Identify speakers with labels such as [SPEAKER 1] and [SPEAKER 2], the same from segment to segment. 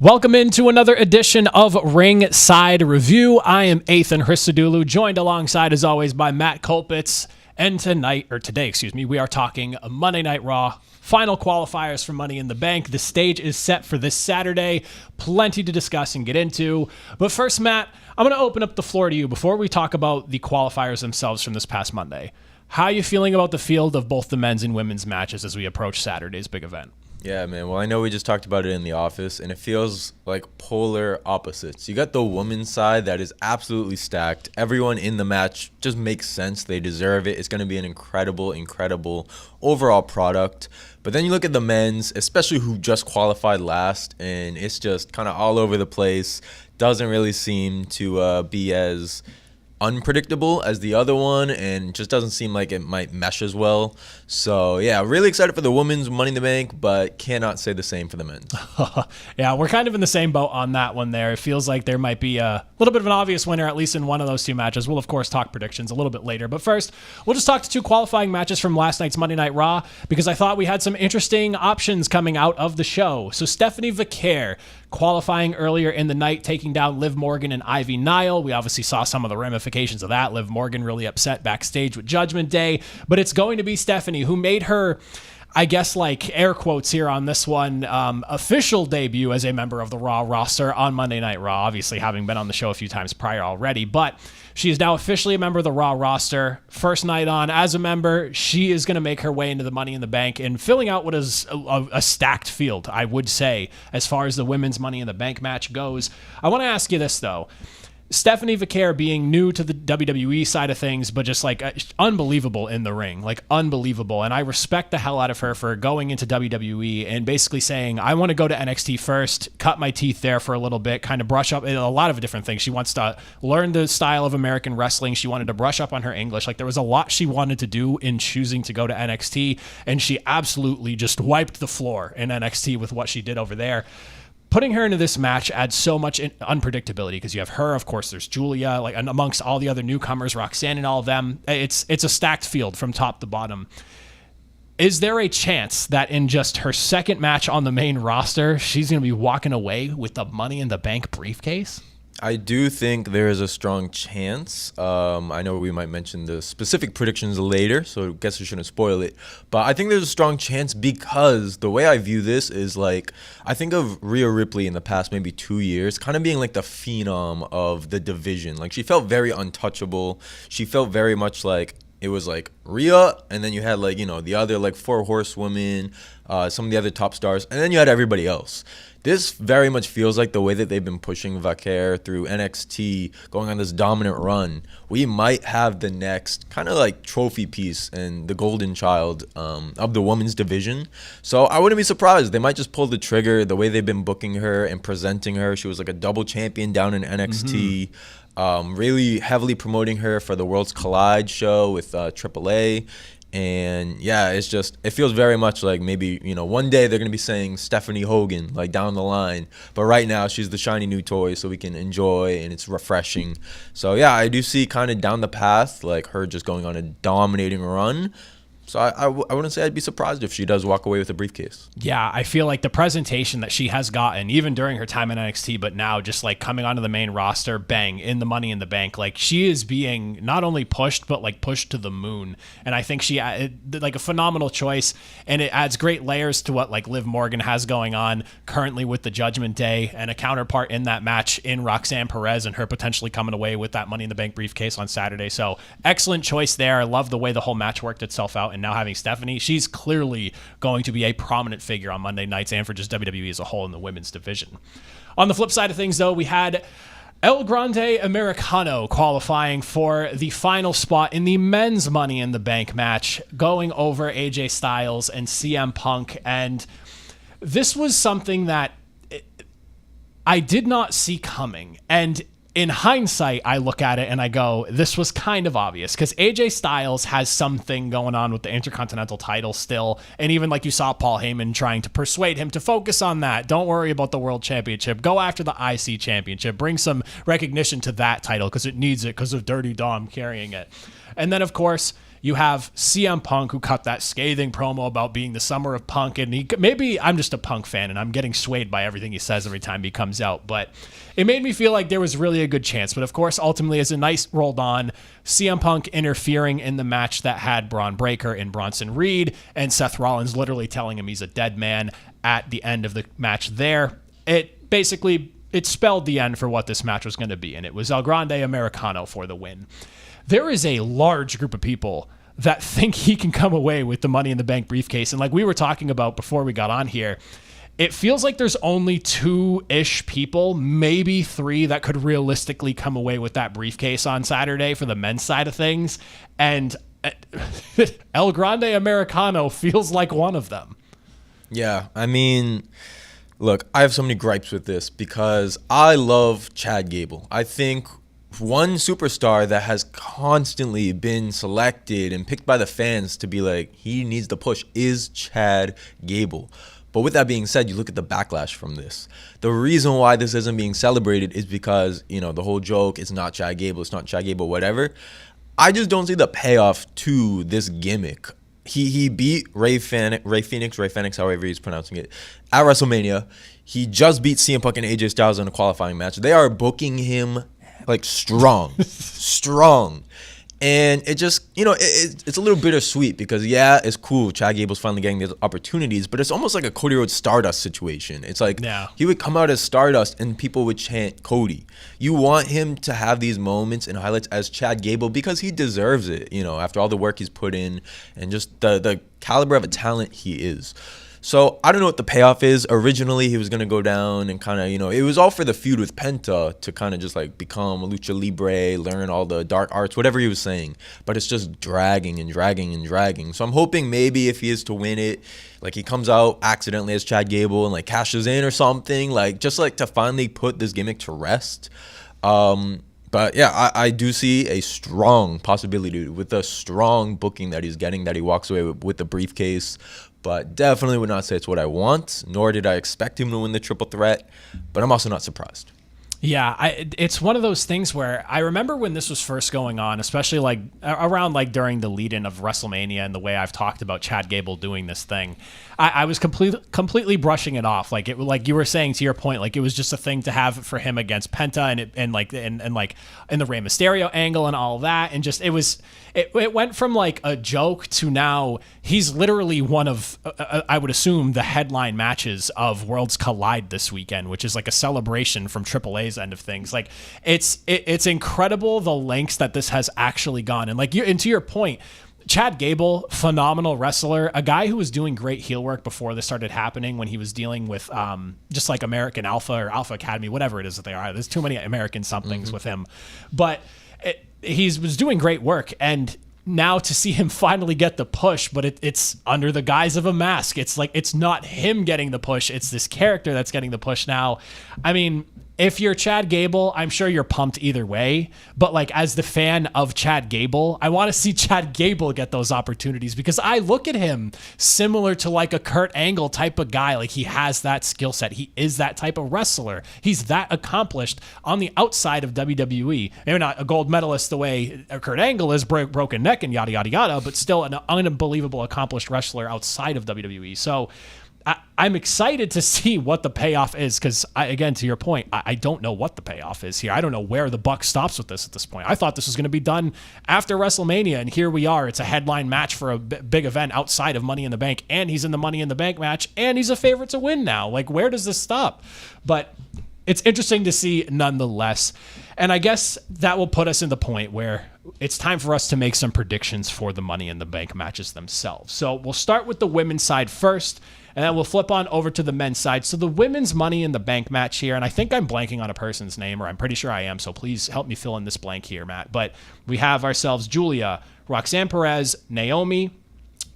[SPEAKER 1] Welcome into another edition of Ringside Review. I am Athan Hristodulu, joined alongside, as always, by Matt Colpitts. And today, we are talking Monday Night Raw, final qualifiers for Money in the Bank. The stage is set for this Saturday. Plenty to discuss and get into. But first, Matt, I'm going to open up the floor to you before we talk about the qualifiers themselves from this past Monday. How are you feeling about the field of both the men's and women's matches as we approach Saturday's big event?
[SPEAKER 2] Yeah, man. Well, I know we just talked about it in the office, and it feels like polar opposites. You got the women's side that is absolutely stacked. Everyone in the match just makes sense. They deserve it. It's going to be an incredible overall product. But then you look at the men's, especially who just qualified last, and it's just kind of all over the place. Doesn't really seem to be as unpredictable as the other one, and just doesn't seem like it might mesh as well. So yeah, really excited for the women's Money in the Bank, but cannot say the same for the men's.
[SPEAKER 1] Yeah, we're kind of in the same boat on that one there. It feels like there might be a little bit of an obvious winner, at least in one of those two matches. We'll, of course, talk predictions a little bit later. But first, we'll just talk to two qualifying matches from last night's Monday Night Raw, because I thought we had some interesting options coming out of the show. So Stephanie Vaquer qualifying earlier in the night, taking down Liv Morgan and Ivy Nile. We obviously saw some of the ramifications of that. Liv Morgan really upset backstage with Judgment Day, but it's going to be Stephanie who made her, I guess, like air quotes here on this one, official debut as a member of the Raw roster on Monday Night Raw, obviously having been on the show a few times prior already, but she is now officially a member of the Raw roster. First night on as a member, she is going to make her way into the Money in the Bank and filling out what is a stacked field, I would say, as far as the women's Money in the Bank match goes. I want to ask you this, though. Stephanie Vaquer being new to the WWE side of things, but just like unbelievable in the ring, like unbelievable. And I respect the hell out of her for going into WWE and basically saying, I want to go to NXT first, cut my teeth there for a little bit, kind of brush up a lot of different things. She wants to learn the style of American wrestling. She wanted to brush up on her English. Like there was a lot she wanted to do in choosing to go to NXT. And she absolutely just wiped the floor in NXT with what she did over there. Putting her into this match adds so much unpredictability because you have her, of course, there's Julia, like, and amongst all the other newcomers, Roxanne and all of them. It's a stacked field from top to bottom. Is there a chance that in just her second match on the main roster, she's going to be walking away with the Money in the Bank briefcase?
[SPEAKER 2] I do think there is a strong chance. I know we might mention the specific predictions later, so I guess I shouldn't spoil it. But I think there's a strong chance because the way I view this is like, I think of Rhea Ripley in the past maybe 2 years, kind of being like the phenom of the division. Like she felt very untouchable. She felt very much like it was like Rhea, and then you had like, you know, the other like 4 horsewomen, some of the other top stars, and then you had everybody else. This very much feels like the way that they've been pushing Vaquer through NXT, going on this dominant run. We might have the next kind of like trophy piece and the golden child of the women's division. So I wouldn't be surprised. They might just pull the trigger the way they've been booking her and presenting her. She was like a double champion down in NXT. Really heavily promoting her for the Worlds Collide show with AAA. And yeah, it's just, it feels very much like maybe, you know, one day they're going to be saying Stephanie Hogan, like down the line. But right now, she's the shiny new toy, so we can enjoy, and it's refreshing. So yeah, I do see kind of down the path, like her just going on a dominating run. So I wouldn't say I'd be surprised if she does walk away with a briefcase.
[SPEAKER 1] Yeah, I feel like the presentation that she has gotten, even during her time in NXT, but now just like coming onto the main roster, bang, in the Money in the Bank, like she is being not only pushed, but like pushed to the moon. And I think she, like a phenomenal choice, and it adds great layers to what like Liv Morgan has going on currently with the Judgment Day, and a counterpart in that match in Roxanne Perez and her potentially coming away with that Money in the Bank briefcase on Saturday. So excellent choice there. I love the way the whole match worked itself out. And now having Stephanie, she's clearly going to be a prominent figure on Monday nights and for just WWE as a whole in the women's division. On the flip side of things, though, we had El Grande Americano qualifying for the final spot in the men's Money in the Bank match, going over AJ Styles and CM Punk. And this was something that I did not see coming. And in hindsight, I look at it and I go, this was kind of obvious because AJ Styles has something going on with the Intercontinental title still. And even like you saw Paul Heyman trying to persuade him to focus on that. Don't worry about the World Championship. Go after the IC Championship. Bring some recognition to that title because it needs it because of Dirty Dom carrying it. And then, of course, You have CM Punk, who cut that scathing promo about being the summer of Punk, and maybe I'm just a Punk fan and I'm getting swayed by everything he says every time he comes out, but it made me feel like there was really a good chance. But of course, ultimately, as the night rolled on, CM Punk interfering in the match that had Braun Breaker and Bronson Reed, and Seth Rollins literally telling him he's a dead man at the end of the match there. It spelled the end for what this match was going to be, and it was El Grande Americano for the win. There is a large group of people that think he can come away with the Money in the Bank briefcase. And like we were talking about before we got on here, it feels like there's only 2-ish people, maybe 3, that could realistically come away with that briefcase on Saturday for the men's side of things. And El Grande Americano feels like one of them.
[SPEAKER 2] Yeah, I mean, look, I have so many gripes with this because I love Chad Gable. I think one superstar that has constantly been selected and picked by the fans to be like, he needs the push, is Chad Gable. But with that being said, you look at the backlash from this. The reason why this isn't being celebrated is because, the whole joke, it's not Chad Gable, whatever. I just don't see the payoff to this gimmick. He beat Ray Phoenix, however he's pronouncing it, at WrestleMania. He just beat CM Punk and AJ Styles in a qualifying match. They are booking him like strong. And it just, it's a little bittersweet because, yeah, it's cool. Chad Gable's finally getting these opportunities, but it's almost like a Cody Rhodes Stardust situation. It's like he would come out as Stardust and people would chant Cody. You want him to have these moments and highlights as Chad Gable because he deserves it, after all the work he's put in and just the caliber of a talent he is. So I don't know what the payoff is. Originally, he was going to go down and kind of, it was all for the feud with Penta to kind of just like become a lucha libre, learn all the dark arts, whatever he was saying. But it's just dragging. So I'm hoping maybe if he is to win it, like he comes out accidentally as Chad Gable and like cashes in or something, like just like to finally put this gimmick to rest. But yeah, I do see a strong possibility with the strong booking that he's getting, that he walks away with the briefcase. But definitely would not say it's what I want, nor did I expect him to win the triple threat. But I'm also not surprised.
[SPEAKER 1] Yeah, it's one of those things where I remember when this was first going on, especially like around like during the lead-in of WrestleMania and the way I've talked about Chad Gable doing this thing, I was completely brushing it off. Like you were saying, to your point, like it was just a thing to have for him against Penta and the Rey Mysterio angle and all that, and just it went from like a joke to now he's literally one of I would assume the headline matches of Worlds Collide this weekend, which is like a celebration from AAA's end of things. Like it's incredible the lengths that this has actually gone. And like and to your point, Chad Gable, phenomenal wrestler, a guy who was doing great heel work before this started happening when he was dealing with just like American Alpha or Alpha Academy, whatever it is that they are. There's too many American somethings with him. But he was doing great work, and now to see him finally get the push, but it's under the guise of a mask. It's like it's not him getting the push, it's this character that's getting the push now. I mean, if you're Chad Gable, I'm sure you're pumped either way. But like as the fan of Chad Gable, I want to see Chad Gable get those opportunities because I look at him similar to like a Kurt Angle type of guy. Like he has that skill set. He is that type of wrestler. He's that accomplished on the outside of WWE. Maybe not a gold medalist the way Kurt Angle is, broken neck and yada, yada, yada, but still an unbelievable accomplished wrestler outside of WWE. So I'm excited to see what the payoff is because, again, to your point, I don't know what the payoff is here. I don't know where the buck stops with this at this point. I thought this was going to be done after WrestleMania, and here we are. It's a headline match for a big event outside of Money in the Bank, and he's in the Money in the Bank match, and he's a favorite to win now. Like, where does this stop? But it's interesting to see nonetheless. And I guess that will put us in the point where it's time for us to make some predictions for the Money in the Bank matches themselves. So we'll start with the women's side first, and then we'll flip on over to the men's side. So the women's Money in the Bank match here, and I think I'm blanking on a person's name, or I'm pretty sure I am, so please help me fill in this blank here, Matt. But we have ourselves Julia, Roxanne Perez, Naomi,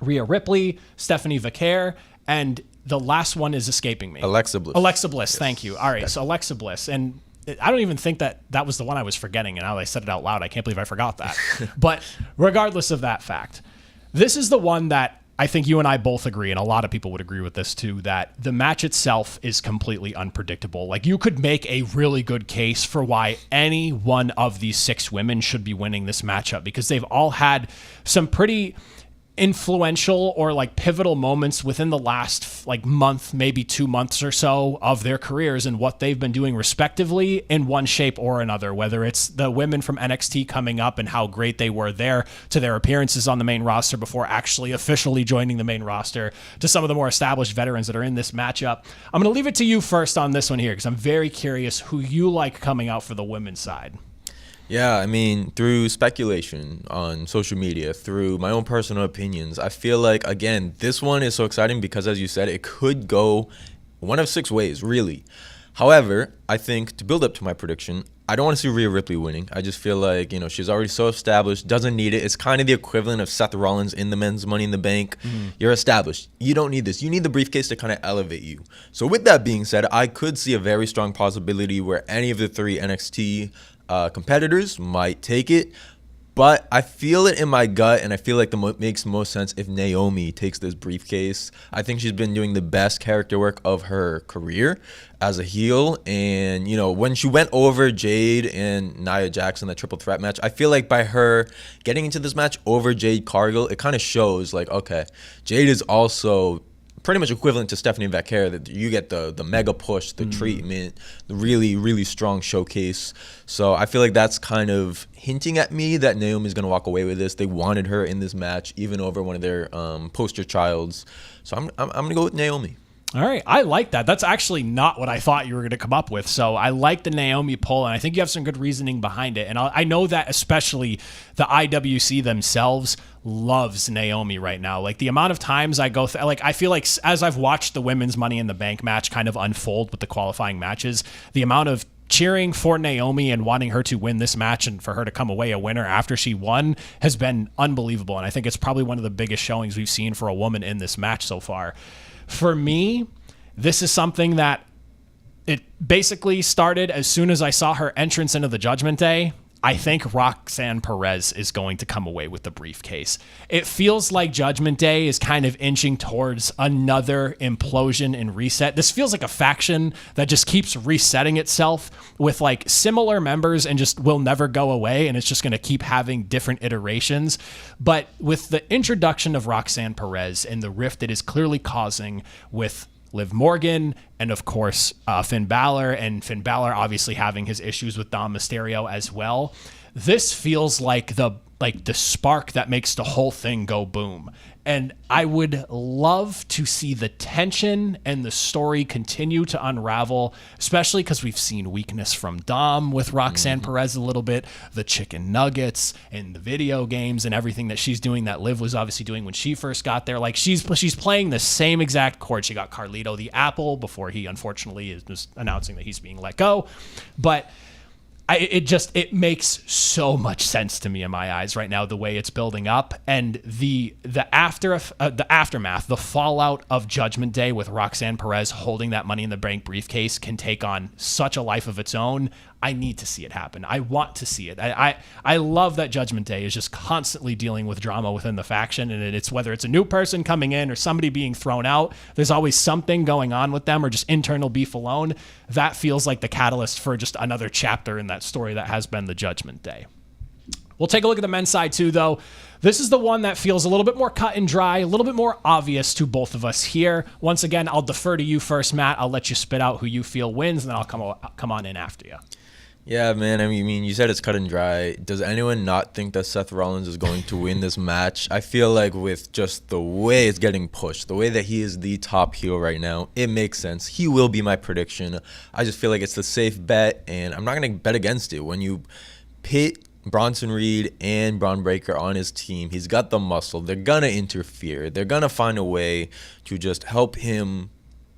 [SPEAKER 1] Rhea Ripley, Stephanie Vaquer, and the last one is escaping me.
[SPEAKER 2] Alexa Bliss.
[SPEAKER 1] Yes. Thank you. All right, so Alexa Bliss. And I don't even think that was the one I was forgetting, and now that I said it out loud, I can't believe I forgot that. But regardless of that fact, this is the one that I think you and I both agree, and a lot of people would agree with this too, that the match itself is completely unpredictable. Like, you could make a really good case for why any one of these 6 women should be winning this matchup, because they've all had some pretty influential or like pivotal moments within the last like month, maybe 2 months or so of their careers, and what they've been doing respectively in one shape or another, whether it's the women from NXT coming up and how great they were there, to their appearances on the main roster before actually officially joining the main roster, to some of the more established veterans that are in this matchup. I'm going to leave it to you first on this one here, because I'm very curious who you like coming out for the women's side.
[SPEAKER 2] Yeah, I mean, through speculation on social media, through my own personal opinions, I feel like, again, this one is so exciting because, as you said, it could go one of 6 ways, really. However, I think to build up to my prediction, I don't want to see Rhea Ripley winning. I just feel like, she's already so established, doesn't need it. It's kind of the equivalent of Seth Rollins in the men's Money in the Bank. You're established. You don't need this. You need the briefcase to kind of elevate you. So with that being said, I could see a very strong possibility where any of the 3 NXT competitors might take it, but I feel it in my gut, and I feel like makes most sense if Naomi takes this briefcase. I think she's been doing the best character work of her career as a heel, and when she went over Jade and Nia Jax in that triple threat match, I feel like by her getting into this match over Jade Cargill, it kind of shows like, okay, Jade is also pretty much equivalent to Stephanie Vaquer, that you get the mega push, the treatment, the really, really strong showcase. So I feel like that's kind of hinting at me that Naomi's going to walk away with this. They wanted her in this match, even over one of their poster childs. So I'm going to go with Naomi.
[SPEAKER 1] All right. I like that. That's actually not what I thought you were going to come up with. So I like the Naomi pull, and I think you have some good reasoning behind it. And I know that especially the IWC themselves loves Naomi right now. Like, the amount of times I go through, like, I feel like as I've watched the women's Money in the Bank match kind of unfold with the qualifying matches, the amount of cheering for Naomi and wanting her to win this match and for her to come away a winner after she won has been unbelievable. And I think it's probably one of the biggest showings we've seen for a woman in this match so far. For me, this is something that it basically started as soon as I saw her entrance into the Judgment Day. I think Roxanne Perez is going to come away with the briefcase. It feels like Judgment Day is kind of inching towards another implosion and reset. This feels like a faction that just keeps resetting itself with like similar members and just will never go away, and it's just going to keep having different iterations. But with the introduction of Roxanne Perez and the rift it is clearly causing with Liv Morgan and, of course, Finn Balor, and Finn Balor obviously having his issues with Dom Mysterio as well, this feels like the spark that makes the whole thing go boom. And I would love to see the tension and the story continue to unravel, especially because we've seen weakness from Dom with Roxanne Perez a little bit, the chicken nuggets and the video games and everything that she's doing that Liv was obviously doing when she first got there. Like, she's playing the same exact chord. She got Carlito the Apple before he unfortunately is just announcing that he's being let go. But it makes so much sense to me in my eyes right now, the way it's building up, and the aftermath, the fallout of Judgment Day with Roxanne Perez holding that Money in the Bank briefcase can take on such a life of its own. I need to see it happen. I want to see it. I love that Judgment Day is just constantly dealing with drama within the faction, and it's whether it's a new person coming in or somebody being thrown out, there's always something going on with them or just internal beef alone. That feels like the catalyst for just another chapter in that story that has been the Judgment Day. We'll take a look at the men's side too, though. This is the one that feels a little bit more cut and dry, a little bit more obvious to both of us here. Once again, I'll defer to you first, Matt. I'll let you spit out who you feel wins, and then I'll come on in after you.
[SPEAKER 2] Yeah, man. I mean, you said it's cut and dry. Does anyone not think that Seth Rollins is going to win this match? I feel like with just the way it's getting pushed, the way that he is the top heel right now, it makes sense. He will be my prediction. I just feel like it's the safe bet, and I'm not going to bet against it. When you pit Bronson Reed and Braun Breaker on his team, he's got the muscle. They're going to interfere. They're going to find a way to just help him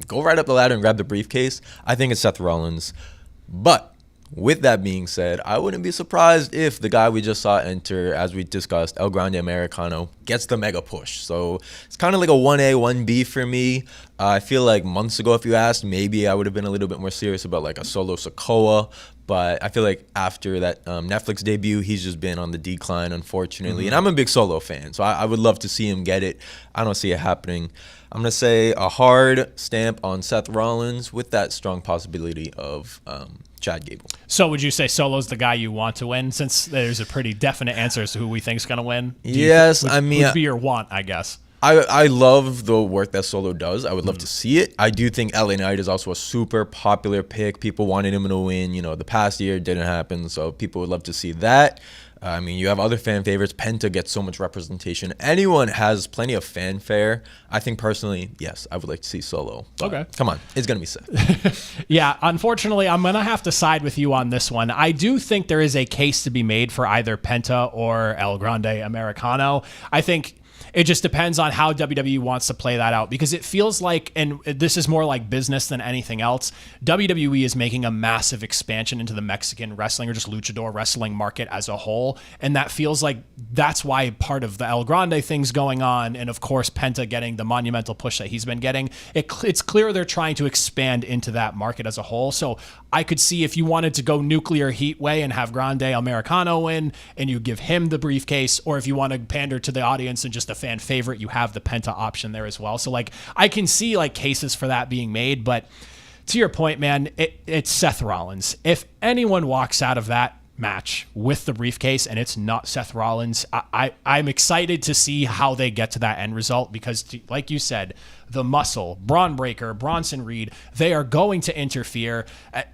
[SPEAKER 2] go right up the ladder and grab the briefcase. I think it's Seth Rollins. But With that being said, I wouldn't be surprised if the guy we just saw enter, as we discussed, El Grande Americano, gets the mega push. So it's kind of like a 1A, 1B for me. I feel like months ago, if you asked, maybe I would have been a little bit more serious about like a Solo Sikoa. But I feel like after that Netflix debut, he's just been on the decline, unfortunately. And I'm a big Solo fan, so I would love to see him get it. I don't see it happening. I'm going to say a hard stamp on Seth Rollins with that strong possibility of Chad Gable.
[SPEAKER 1] So would you say Solo's the guy you want to win, since there's a pretty definite answer as to who we think is going to win?
[SPEAKER 2] Yes,
[SPEAKER 1] would be your want, I guess.
[SPEAKER 2] I love the work that Solo does. I would love to see it. I do think LA Knight is also a super popular pick. People wanted him to win. You know, the past year didn't happen, so people would love to see that. I mean, you have other fan favorites. Penta gets so much representation. Anyone has plenty of fanfare. I think personally, yes, I would like to see Solo.
[SPEAKER 1] Okay.
[SPEAKER 2] Come on. It's going to be Seth.
[SPEAKER 1] Yeah, unfortunately, I'm going to have to side with you on this one. I do think there is a case to be made for either Penta or El Grande Americano. I think it just depends on how WWE wants to play that out, because it feels like, and this is more like business than anything else, WWE is making a massive expansion into the Mexican wrestling or just luchador wrestling market as a whole. And that feels like that's why part of the El Grande thing's going on. And of course, Penta getting the monumental push that he's been getting. It's clear they're trying to expand into that market as a whole. So I could see if you wanted to go nuclear heat way and have Grande Americano win and you give him the briefcase, or if you want to pander to the audience and just a fan favorite, you have the Penta option there as well. So like I can see like cases for that being made, but to your point, man, it's Seth Rollins. If anyone walks out of that match with the briefcase and it's not Seth Rollins, I'm excited to see how they get to that end result, because like you said, the Muscle, Braun Breaker, Bronson Reed, they are going to interfere.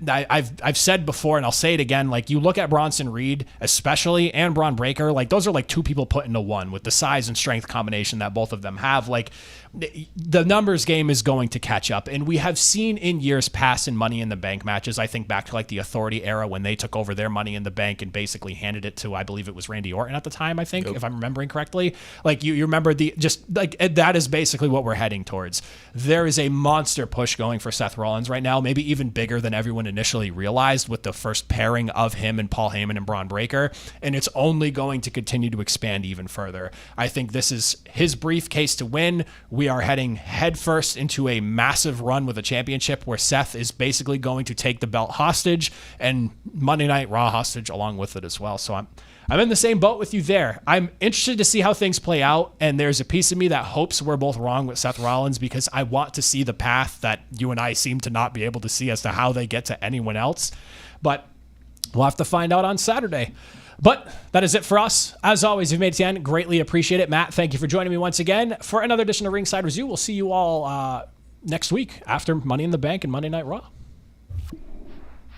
[SPEAKER 1] I've said before, and I'll say it again, like you look at Bronson Reed especially and Braun Breaker, like those are like two people put into one with the size and strength combination that both of them have. Like the numbers game is going to catch up, and we have seen in years past in Money in the Bank matches, I think back to like the Authority era when they took over their Money in the Bank and basically handed it to, I believe it was Randy Orton at the time, I think, if I'm remembering correctly. Like you remember that is basically what we're heading towards. There is a monster push going for Seth Rollins right now, maybe even bigger than everyone initially realized with the first pairing of him and Paul Heyman and Braun Breaker, and it's only going to continue to expand even further. I think this is his briefcase to win. We are heading headfirst into a massive run with a championship where Seth is basically going to take the belt hostage and Monday Night Raw hostage along with it as well. So I'm in the same boat with you there. I'm interested to see how things play out, and there's a piece of me that hopes we're both wrong with Seth Rollins, because I want to see the path that you and I seem to not be able to see as to how they get to anyone else. But we'll have to find out on Saturday. But that is it for us. As always, if you've made it to the end, greatly appreciate it. Matt, thank you for joining me once again for another edition of Ringside Review. We'll see you all next week after Money in the Bank and Monday Night Raw.